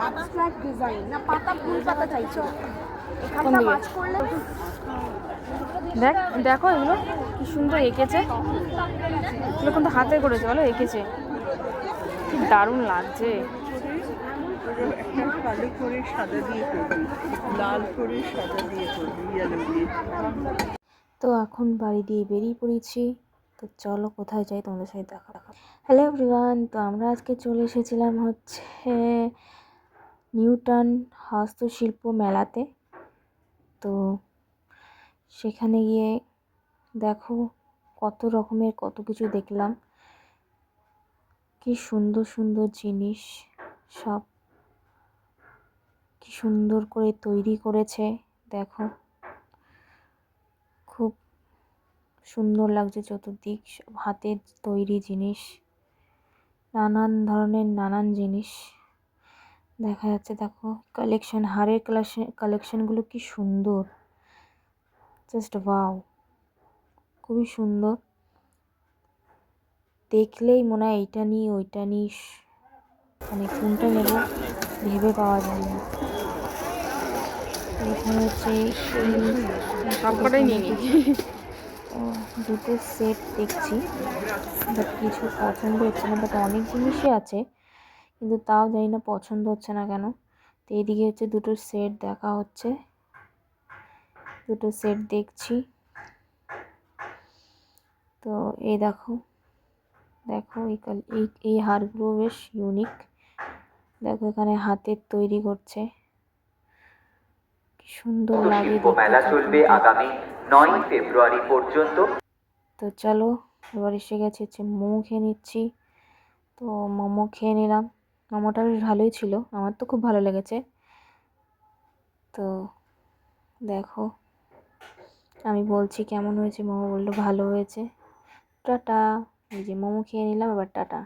Abstract design না, পাতা ফুল পাতা চাইছো এখানটা মাছ করলে। দেখ দেখো এগুলো কি সুন্দর এঁকেছে, এগুলো কিন্তু হাতে করেছে বলো, এঁকেছে কি দারুণ লাগছে। একটা কালো করে সাদা দিয়ে করবি, লাল করে সাদা দিয়ে করবি, ইয়েলো দিয়ে। তো এখন বাড়ি দিয়ে বেরিয়ে পড়েছি। তো চলো কোথায় যাই তোমাদের সাথে দেখা। হ্যালো এভরিওয়ান, তো আমরা আজকে চলে এসেছিলাম হচ্ছে নিউটাউন হস্তশিল্প মেলাতে। তো সেখানে গিয়ে দেখো কত রকমের কত কিছু দেখলাম, কি সুন্দর সুন্দর জিনিস, সব কি সুন্দর করে তৈরি করেছে দেখো, খুব সুন্দর লাগছে চতুর্দিক, সব হাতের তৈরি জিনিস, নানান ধরনের নানান জিনিস দেখা যাচ্ছে। দেখো কালেকশন, হারের কালেকশনগুলো কি সুন্দর, জাস্ট ওয়াও, খুবই সুন্দর। দেখলেই মনে হয় এইটা নিই ওইটা নিস, মানে কোনটা নেব ভেবে পাওয়া যায় না। এখানে হচ্ছে সবকটাই নিয়ে নিই। দুটো সেট দেখছি, বাট কিছু পছন্দ হচ্ছে না, বাট অনেক জিনিসই আছে কিন্তু তাও জানি না পছন্দ হচ্ছে না কেন। তো এইদিকে হচ্ছে দুটো সেট দেখা হচ্ছে, দুটো সেট দেখছি। তো এই দেখো দেখো এই হারগুলো বেশ ইউনিক, দেখো এখানে হাতের তৈরি করছে, কি সুন্দর লাগে মেলা চলবে আগামী 9 ফেব্রুয়ারি পর্যন্ত। তো চলো এবার এসে গেছে হচ্ছে মোমো খেয়ে নিচ্ছি। তো মোমো খেয়ে নিলাম, মোমোটা বেশ ভালোই ছিল, আমার তো খুব ভালো লেগেছে। তো দেখো আমি বলছি কেমন হয়েছে, মোমো বললো ভালো হয়েছে। টাটা, এই যে মোমো খেয়ে নিলাম, এবার টাটা।